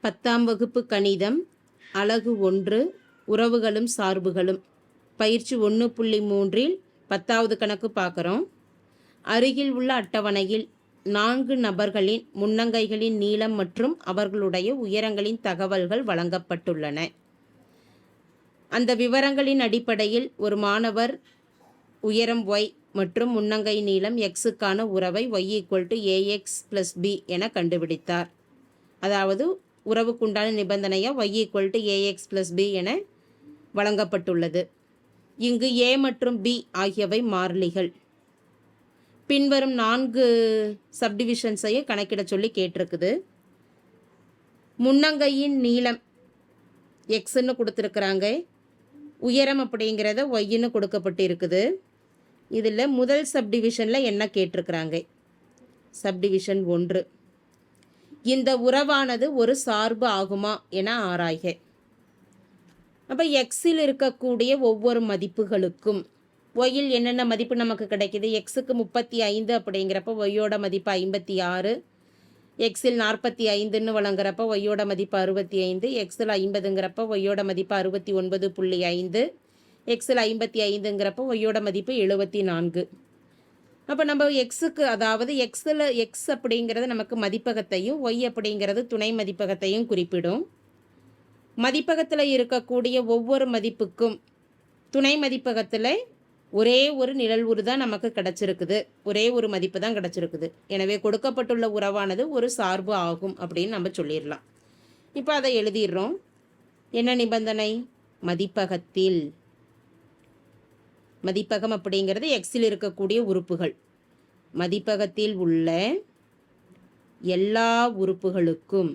10ஆம் வகுப்பு கணிதம் அலகு 1 உறவுகளும் சார்புகளும் பயிற்சி 1.3இல் 10வது கணக்கு பார்க்குறோம். அருகில் உள்ள அட்டவணையில் 4 நபர்களின் முன்னங்கைகளின் நீளம் மற்றும் அவர்களுடைய உயரங்களின் தகவல்கள் வழங்கப்பட்டுள்ளன. அந்த விவரங்களின் அடிப்படையில் ஒரு மாணவர் உயரம் y மற்றும் முன்னங்கை நீளம் xக்கான உறவை y = ax + b என கண்டுபிடித்தார். அதாவது உறவுக்குண்டான நிபந்தனையாக y = ax + b என வழங்கப்பட்டுள்ளது. இங்கு a மற்றும் b ஆகியவை மாறிலிகள். பின்வரும் 4 சப்டிவிஷன்ஸையும் கணக்கிட சொல்லி கேட்டிருக்குது. முன்னங்கையின் நீளம் எக்ஸ்ன்னு கொடுத்துருக்குறாங்க, உயரம் அப்படிங்கிறத ஒய்ன்னு கொடுக்கப்பட்டு இருக்குது. இதில் முதல் சப்டிவிஷனில் என்ன கேட்டிருக்கிறாங்க? சப்டிவிஷன் 1, இந்த உறவானது ஒரு சார்பு ஆகுமா என ஆராய்க. அப்போ எக்ஸில் இருக்கக்கூடிய ஒவ்வொரு மதிப்புகளுக்கும் ஒய்யில் என்னென்ன மதிப்பு நமக்கு கிடைக்கிது? எக்ஸுக்கு 35 அப்படிங்கிறப்ப ஒய்யோட மதிப்பு 56, எக்ஸில் 45ன்னு வழங்குறப்ப ஒய்யோட மதிப்பு 65, எக்ஸில் 50ங்கிறப்ப ஒய்யோட மதிப்பு 69.5, எக்ஸில் 55ங்கிறப்ப ஒய்யோட மதிப்பு 74. அப்போ நம்ம எக்ஸுக்கு, அதாவது எக்ஸில் எக்ஸ் அப்படிங்கிறது நமக்கு மதிப்பகத்தையும் ஒய் அப்படிங்கிறது துணை மதிப்பகத்தையும் குறிப்பிடும். மதிப்பகத்தில் இருக்கக்கூடிய ஒவ்வொரு மதிப்புக்கும் துணை மதிப்பகத்தில் ஒரே ஒரு நிழல் உரு தான் நமக்கு கிடச்சிருக்குது, ஒரே ஒரு மதிப்பு தான் கிடச்சிருக்குது. எனவே கொடுக்கப்பட்டுள்ள உறவானது ஒரு சார்பு ஆகும் அப்படின்னு நம்ம சொல்லிடலாம். இப்போ அதை எழுதிடுறோம். என்ன நிபந்தனை? மதிப்பகத்தில், மதிப்பகம் அப்படிங்கிறது எக்ஸில் இருக்கக்கூடிய உறுப்புகள், மதிப்பகத்தில் உள்ள எல்லா உறுப்புகளுக்கும்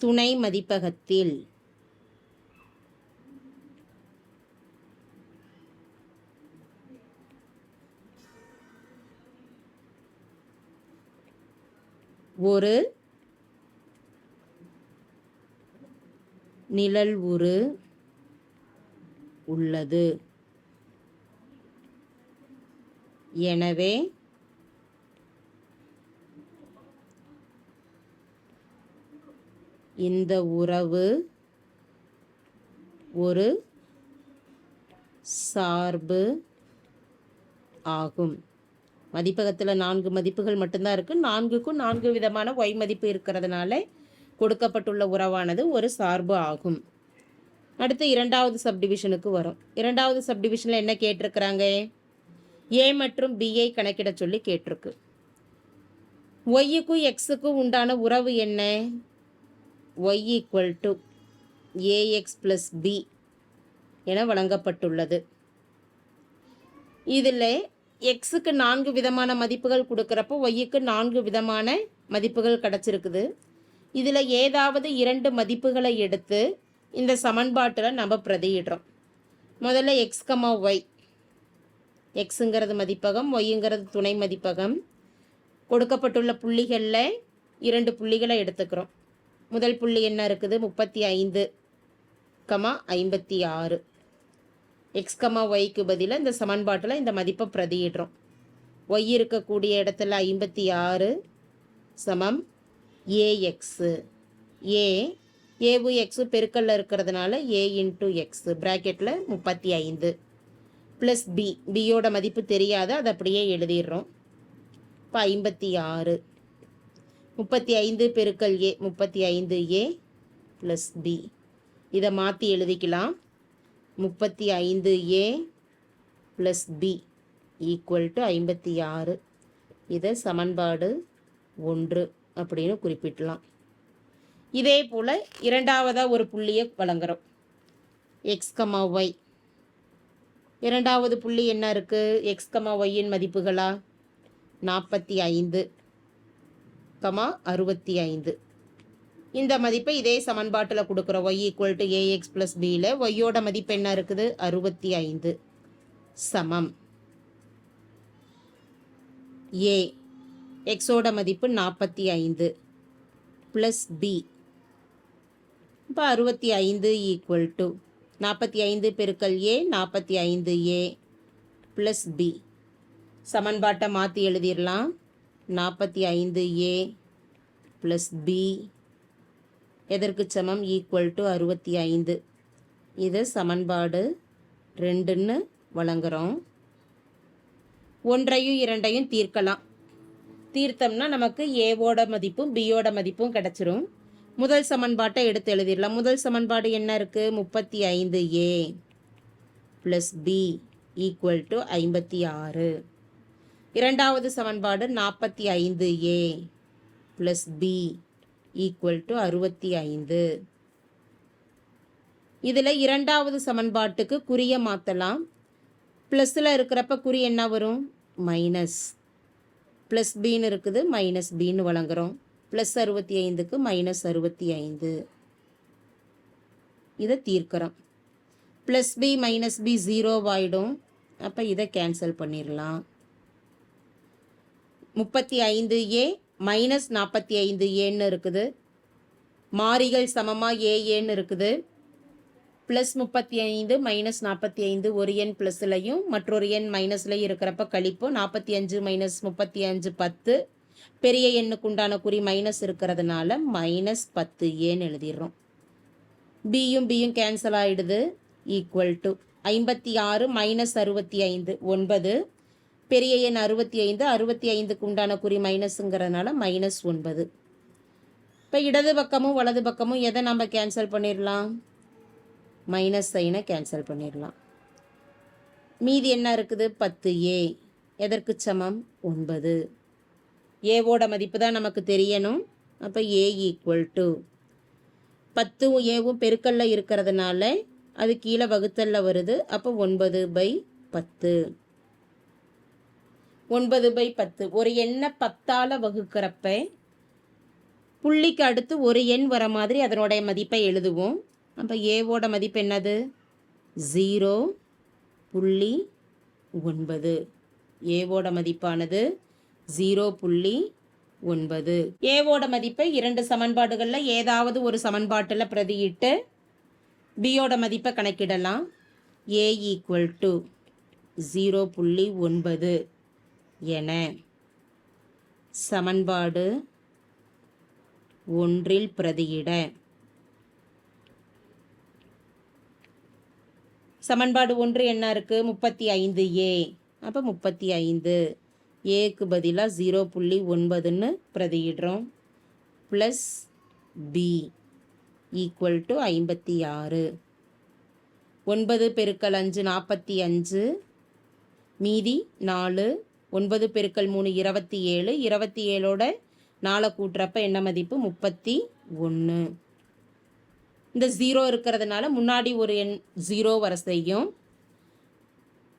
துணை மதிப்பகத்தில் ஒரு நிழல் உரு உள்ளது. எனவே இந்த உறவு ஒரு சார்பு ஆகும். மதிப்பகத்தில் 4 மதிப்புகள் மட்டும்தான் இருக்குது. 4க்கும் 4 விதமான ஒய் மதிப்பு இருக்கிறதுனால கொடுக்கப்பட்டுள்ள உறவானது ஒரு சார்பு ஆகும். அடுத்து 2வது சப்டிவிஷனுக்கு வரும். 2வது சப்டிவிஷனில் என்ன கேட்டிருக்கிறாங்க? ஏ மற்றும் பியை கணக்கிட சொல்லி கேட்டிருக்கு. ஒய்யுக்கும் எக்ஸுக்கும் உண்டான உறவு என்ன? y = ax + b என வழங்கப்பட்டுள்ளது. இதில் எக்ஸுக்கு 4 விதமான மதிப்புகள் கொடுக்குறப்போ ஒய்யுக்கு 4 விதமான மதிப்புகள் கிடச்சிருக்குது. இதில் ஏதாவது 2 மதிப்புகளை எடுத்து இந்த சமன்பாட்டில் நம்ம பிரதியிடுறோம். முதல்ல x, y, எக்ஸுங்கிறது மதிப்பகம், ஒய்ங்கிறது துணை மதிப்பகம். கொடுக்கப்பட்டுள்ள புள்ளிகளில் 2 புள்ளிகளை எடுத்துக்கிறோம். முதல் புள்ளி என்ன இருக்குது? 35, 56. எக்ஸ், ஒய்க்கு பதிலாக இந்த சமன்பாட்டில் இந்த மதிப்பை பிரதியிடுறோம். ஒய் இருக்கக்கூடிய இடத்துல 56 சமம் ஏஎக்ஸு. ஏவு எக்ஸு பெருக்கல்ல இருக்கிறதுனால a × x ப்ராக்கெட்டில் 35 ப்ளஸ் பியோட மதிப்பு தெரியாது, அதை அப்படியே எழுதிடுறோம். இப்போ 56 35 பெருக்கல் a 35a ப்ளஸ் b. இதை மாற்றி எழுதிக்கலாம். 35a plus b = 56. இதை சமன்பாடு 1 அப்படின்னு குறிப்பிடலாம். இதே போல் 2வதாக ஒரு புள்ளியை வழங்குகிறோம். X, y. 2வது புள்ளி என்ன இருக்குது? எக்ஸ், ஒய்யின் மதிப்புகளா? 45, 65. இந்த மதிப்பை இதே சமன்பாட்டில் கொடுக்குறோம். y = ax + bயில் ஒய்யோட மதிப்பு என்ன இருக்குது? 65 சமம் a, எக்ஸோட மதிப்பு 45 ப்ளஸ் b, இப்போ 65 ஈக்குவல் டு 45 பெருக்கல் ஏ 45a ப்ளஸ் பி. சமன்பாட்டை மாற்றி எழுதிடலாம். 45a ப்ளஸ் பி எதற்கு சமம்? Equal to 65. இது சமன்பாடு 2ன்னு வழங்குகிறோம். 1ஐயும் 2ஐயும் தீர்க்கலாம். தீர்த்தம்னா நமக்கு ஏவோட மதிப்பும் பியோட மதிப்பும் கிடச்சிரும். முதல் சமன்பாட்டை எடுத்து எழுதிடலாம். முதல் சமன்பாடு என்ன இருக்குது? 35a plus B equal to 56. இரண்டாவது சமன்பாடு 45a plus B equal to 65. இதில் இரண்டாவது சமன்பாட்டுக்கு குறிய மாற்றலாம். ப்ளஸில் இருக்கிறப்ப குறி என்ன வரும்? மைனஸ். ப்ளஸ் பின்னு இருக்குது, மைனஸ் பின்னு வழங்குகிறோம். ப்ளஸ் 65க்கு மைனஸ் 65. இதை தீர்க்கிறோம். ப்ளஸ் பி மைனஸ் பி 0 ஆகிடும். அப்போ இதை கேன்சல் பண்ணிடலாம். 35a மைனஸ் 45aன்னு இருக்குது. மாறிகள் சமமாக ஏஏன்னு இருக்குது. ப்ளஸ் 35 மைனஸ் 45 ஒரு எண் ப்ளஸ்லையும் மற்றொரு எண் மைனஸ்லையும் இருக்கிறப்ப கழிப்போம். 45 மைனஸ் 35 10. பெரிய எண்ணுக்கு உண்டான குறி மைனஸ் இருக்கிறதுனால மைனஸ் 10aன்னு எழுதிடுறோம். பியும் கேன்சல் ஆகிடுது. Equal to 56 minus 65 9. பெரிய எண் 65, 65க்கு உண்டான குறி மைனஸுங்கிறதுனால மைனஸ் 9. இப்போ இடது பக்கமும் வலது பக்கமும் எதை நம்ம கேன்சல் பண்ணிடலாம்? மைனஸ் சைனை கேன்சல் பண்ணிடலாம். மீதி என்ன இருக்குது? 10a எதற்கு சமம்? 9. ஏவோட மதிப்பு தான் நமக்கு தெரியணும். அப்போ a ஈக்குவல் டு 10 ஏவும் பெருக்கல்ல இருக்கிறதுனால அது கீழே வகுத்தல்ல வருது. அப்போ 9/10. 9/10 ஒரு எண்ணை 10ஆல் வகுக்கிறப்ப புள்ளிக்கு அடுத்து ஒரு எண் வர மாதிரி அதனுடைய மதிப்பை எழுதுவோம். அப்போ ஏவோட மதிப்பு என்னது? 0.9. ஏவோட மதிப்பானது 0.9. ஏவோட மதிப்பை இரண்டு சமன்பாடுகளில் ஏதாவது ஒரு சமன்பாட்டில் பிரதியிட்டு பியோட மதிப்பை கணக்கிடலாம். ஏ ஈக்குவல் டு 0.9 என சமன்பாடு 1 பிரதியிட சமன்பாடு 1 என்ன இருக்குது? 35a. அப்போ 35 ஏக்கு பதிலாக 0.9ன்னு பிரதியிடுறோம். Plus B equal to 56. 9 பெருக்கல் 5 45. மீதி 4. 9 பெருக்கல் 3 27. 27ஓட 4 கூட்டுறப்ப என்ன மதிப்பு? 31. இந்த 0 இருக்கிறதுனால முன்னாடி ஒரு எண் 0 வர செய்யும்.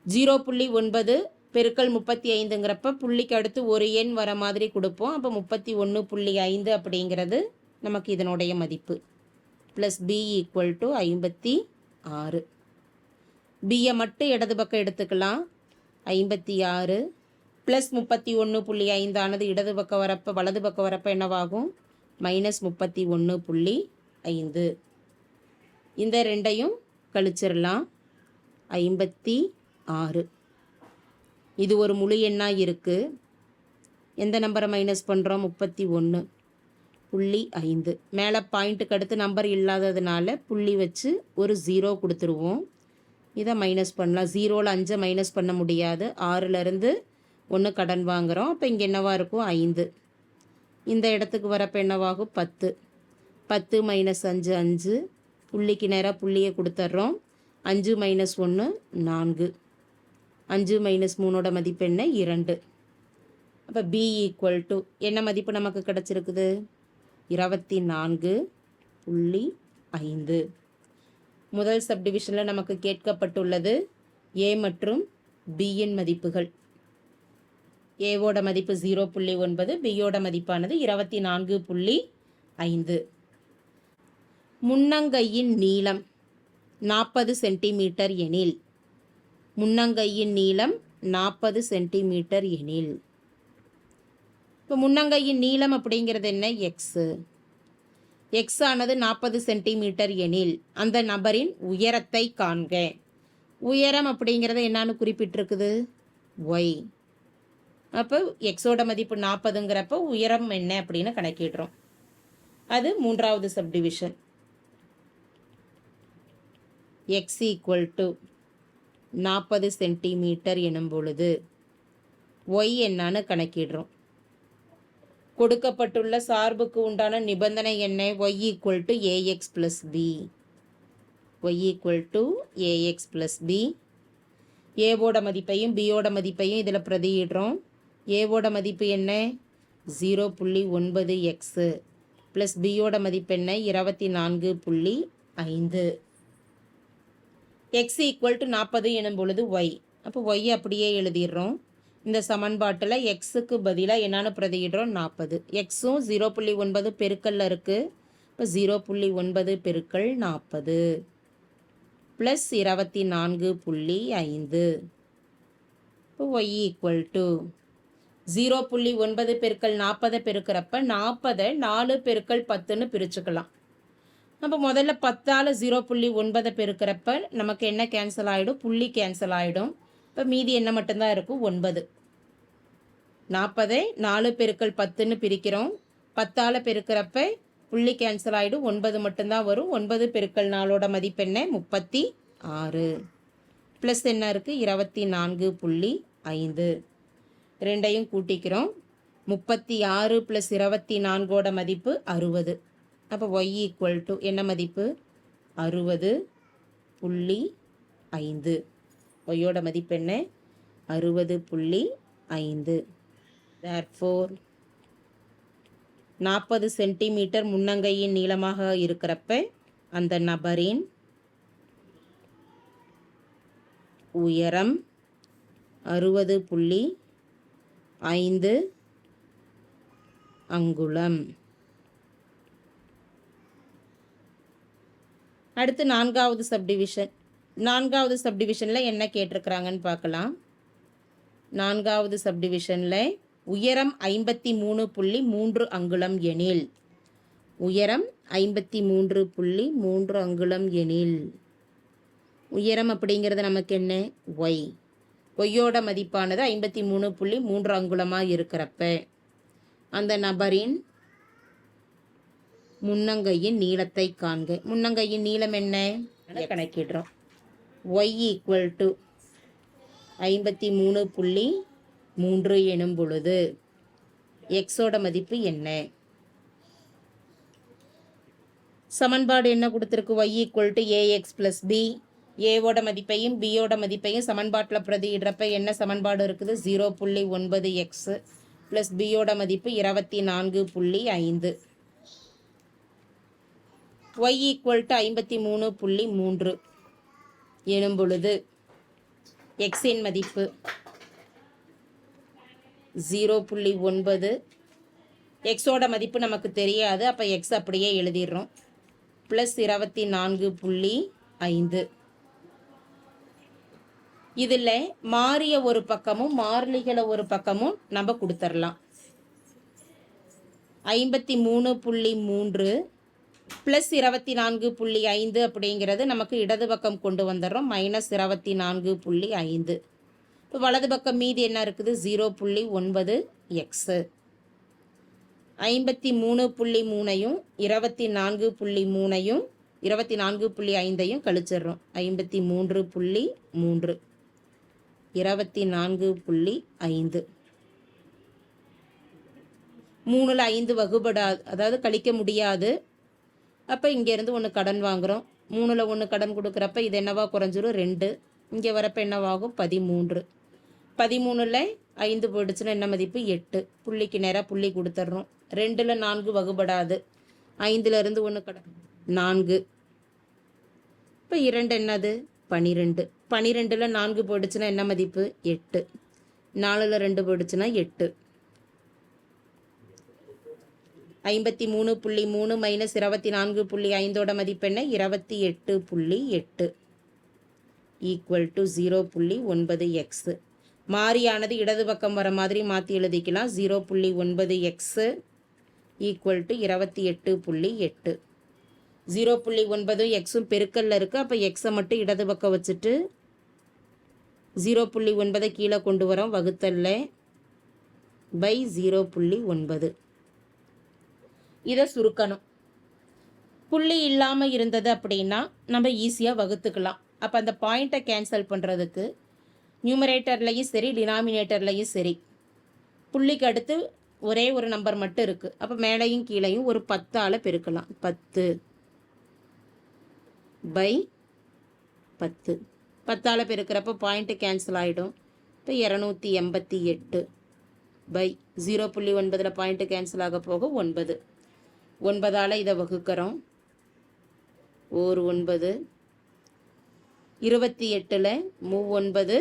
0.9 பெருக்கல் 35ங்கிறப்ப புள்ளிக்கு அடுத்து ஒரு எண் வர மாதிரி கொடுப்போம். அப்போ 31.5 அப்படிங்கிறது நமக்கு இதனுடைய மதிப்பு. Plus B equal to 56. பியை மட்டும் இடது பக்கம் எடுத்துக்கலாம். 56 ப்ளஸ் 31.5 ஆனது இடது பக்கம் வரப்போ வலது பக்கம் வரப்போ என்னவாகும்? மைனஸ் 31.5. இந்த ரெண்டையும் கழிச்சிடலாம். 56. இது ஒரு முழு எண்ணாக இருக்குது. எந்த நம்பரை மைனஸ் பண்ணுறோம்? 31.5. மேலே பாயிண்ட்டுக்கு அடுத்து நம்பர் இல்லாததுனால புள்ளி வச்சு ஒரு 0 கொடுத்துருவோம். இதை மைனஸ் பண்ணலாம். 0ல் 5 மைனஸ் பண்ண முடியாது. 6லேருந்து 1 கடன் வாங்குகிறோம். அப்போ இங்கே என்னவாக இருக்கும்? 5. இந்த இடத்துக்கு வரப்போ என்னவாகும்? 10. 10 மைனஸ் 5 5. புள்ளிக்கு நேராக புள்ளியை கொடுத்துட்றோம். 5 மைனஸ் 1 4. 5 மைனஸ் 3ஓட மதிப்பு என்ன? 2. அப்போ பி ஈக்குவல் டு என்ன மதிப்பு நமக்கு கிடச்சிருக்குது? 24.5. முதல் சப்டிவிஷனில் நமக்கு கேட்கப்பட்டுள்ளது ஏ மற்றும் பியின் மதிப்புகள். ஏவோட மதிப்பு 0.9, பியோட மதிப்பானது 24.5. முன்னங்கையின் நீளம் 40 சென்டிமீட்டர் எனில் முன்னங்கையின் நீளம் 40 சென்டிமீட்டர் எனில் இப்போ முன்னங்கையின் நீளம் அப்படிங்கிறது என்ன? எக்ஸு. எக்ஸ் ஆனது 40 சென்டிமீட்டர் எனில் அந்த நபரின் உயரத்தை காண்க. உயரம் அப்படிங்கிறத என்னான்னு குறிப்பிட்டிருக்குது? ஒய். அப்போ எக்ஸோட மதிப்பு 40ங்கிறப்ப உயரம் என்ன அப்படின்னு கணக்கிடுறோம். அது மூன்றாவது subdivision. X equal to 40 centimetre எனும் பொழுது ஒய் என்னான்னு கணக்கிடுறோம். கொடுக்கப்பட்டுள்ள சார்புக்கு உண்டான நிபந்தனை என்ன? Y equal to a x plus b. Y equal to a x plus b. ஏவோட மதிப்பையும் பியோட மதிப்பையும் இதில் பிரதியிடுறோம். ஏவோட மதிப்பு என்ன? 0.9 எக்ஸு ப்ளஸ் பியோட மதிப்பு என்ன? 24.5. எக்ஸ் ஈக்குவல் டு 40 எனும் பொழுது ஒய். அப்போ ஒய் அப்படியே எழுதிடுறோம். இந்த சமன்பாட்டில் எக்ஸுக்கு பதிலாக என்னன்னு பிரதியிடுறோம்? 40. எக்ஸும் 0.9 பெருக்கல்ல இருக்குது. இப்போ 0.9 பெருக்கல் 40 ப்ளஸ் 24.5. இப்போ ஒய் ஈக்குவல் டு 0.9 பெருக்கல் 40 பெருக்கிறப்ப 40 4 பெருக்கல் 10ன்னு பிரிச்சுக்கலாம். அப்போ முதல்ல 10ஆல் 0.9 பெருக்கிறப்ப நமக்கு என்ன கேன்சல் ஆகிடும்? புள்ளி கேன்சல் ஆகிடும். இப்போ மீதி என்ன மட்டும்தான் இருக்கும்? 9. 40 4 பெருக்கல் 10ன்னு பிரிக்கிறோம். 10ஆல் பெருக்கிறப்ப புள்ளி கேன்சல் ஆகிடும். 9 மட்டும்தான் வரும். 9 பெருக்கல் 4ஓட மதிப்பு என்ன? 36. ப்ளஸ் என்ன இருக்குது? 24.5. ரெண்டையும் கூட்டிக்கிறோம். 36 ப்ளஸ் 24ஓட மதிப்பு 60. அப்போ ஒய் ஈக்குவல் டு என்ன மதிப்பு? 60.5. ஒய்யோட மதிப்பு என்ன? 60.5. therefore 40 சென்டிமீட்டர் முன்னங்கையின் நீளமாக இருக்கிறப்ப அந்த நபரின் உயரம் 60.5 அங்குலம். அடுத்து நான்காவது சப்டிவிஷன். நான்காவது சப்டிவிஷனில் என்ன கேட்டிருக்கிறாங்கன்னு பார்க்கலாம். நான்காவது சப்டிவிஷனில் உயரம் 53.3 அங்குலம் எனில், உயரம் 53.3 அங்குலம் எனில், உயரம் அப்படிங்கிறது நமக்கு என்ன? ஒய். ஒய்யோட மதிப்பானது 53.3 அங்குலமாக இருக்கிறப்ப அந்த நபரின் முன்னங்கையின் நீளத்தை காண்க. முன்னங்கையின் நீளம் என்ன கணக்கிடுறோம். ஒய் ஈக்குவல் டு 53.3 எனும் பொழுது எக்ஸோட மதிப்பு என்ன? சமன்பாடு என்ன கொடுத்துருக்கு? Y equal to a x plus b. ஏவோட மதிப்பையும் பியோட மதிப்பையும் சமன்பாட்டில் பிரதியிடுறப்ப என்ன சமன்பாடு இருக்குது? 0.9 எக்ஸ் ப்ளஸ் பியோட மதிப்பு 24.5. ஒய் ஈக்குவல் டு 53.3 எனும் பொழுது எக்ஸின் மதிப்பு 0.9. எக்ஸோட மதிப்பு நமக்கு தெரியாது. அப்போ எக்ஸ் அப்படியே எழுதிடுறோம். ப்ளஸ் 24.5. இதில் மாறிய ஒரு பக்கமும் மாறிலிகளை ஒரு பக்கமும் நம்ம கொடுத்துடலாம். 53.3 ப்ளஸ் 24.5 அப்படிங்கிறது நமக்கு இடது பக்கம் கொண்டு வந்துடுறோம். மைனஸ் 24.5. இப்போ வலது பக்கம் மீதி என்ன இருக்குது? 0.9 எக்ஸு. 53.3ஐயும் 24.3ஐயும் 24.5ஐயும் கழிச்சிடுறோம். 53.3 24.5. 3ல் 5 வகுபடாது, அதாவது கழிக்க முடியாது. அப்போ இங்கேருந்து ஒன்று கடன் வாங்குகிறோம். 3ல் 1 கடன் கொடுக்குறப்ப இது என்னவா குறைஞ்சிரும்? 2. இங்கே வரப்போ என்னவாகும்? 13. 13ல் 5 போயிடுச்சுன்னா என்ன மதிப்பு? 8. புள்ளிக்கு நேராக புள்ளி கொடுத்துட்றோம். 2ல் 4 வகுபடாது. 5லேருந்து 1 கடன் 4. இப்போ 2 என்னது? 12. 12ல் 4 போயிடுச்சுன்னா என்ன மதிப்பு? 8. 4ல் 2 போயிடுச்சுன்னா 8. 53.3 மைனஸ் 24.5ஓட மதிப்பு என்ன? 28.8 ஈக்குவல் டு 0.9 எக்ஸு. மாறியானது இடது பக்கம் வர மாதிரி மாற்றி எழுதிக்கலாம். 0.9 எக்ஸு ஈக்குவல் டு 28.8. 0.9 எக்ஸும் பெருக்கல்ல இருக்குது. அப்போ எக்ஸை மட்டும் இடது பக்கம் வச்சுட்டு 0.9 கீழே கொண்டு வரோம் வகுத்தல்ல பை 0.9. இதை சுருக்கணும். புள்ளி இல்லாமல் இருந்தது அப்படின்னா நம்ம ஈஸியாக வகுத்துக்கலாம். அப்போ அந்த பாயிண்ட்டை கேன்சல் பண்ணுறதுக்கு நியூமரேட்டர்லையும் சரி டினாமினேட்டர்லையும் சரி புள்ளிக்கு அடுத்து ஒரே ஒரு நம்பர் மட்டும் இருக்குது. அப்போ மேலேயும் கீழேயும் ஒரு 10ஆல் பெருக்கலாம். 10 பை 10. 10ஆல் பெருக்கிறப்போ பாயிண்ட்டு கேன்சல் ஆகிடும். இப்போ 288 பை 0.9 பாயிண்ட்டு கேன்சல் ஆக போக 9. 9ஆல் இதை வகுக்கிறோம். ஒரு 9. 28ல் 9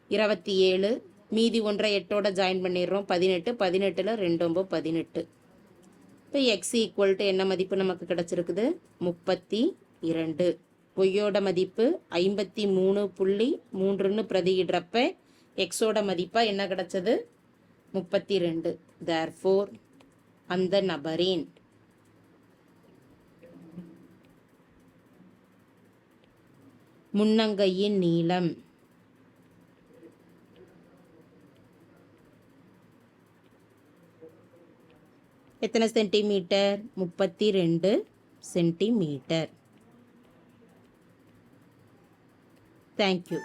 27. மீதி ஒன்றை 8ஓட ஜாயின் பண்ணிடுறோம். 18. 18ல் 2 18. இப்போ எக்ஸ் ஈக்குவல் டு என்ன மதிப்பு நமக்கு கிடச்சிருக்குது? 32. ஒய்யோட மதிப்பு 53.3ன்னு பிரதியிடுறப்ப எக்ஸோட மதிப்பாக என்ன கிடச்சது? 32. தேர்ஃபோர் அந்த நபரின் முன்னங்கையின் நீளம் எத்தனை சென்டிமீட்டர்? 32 சென்டிமீட்டர். தேங்க்யூ.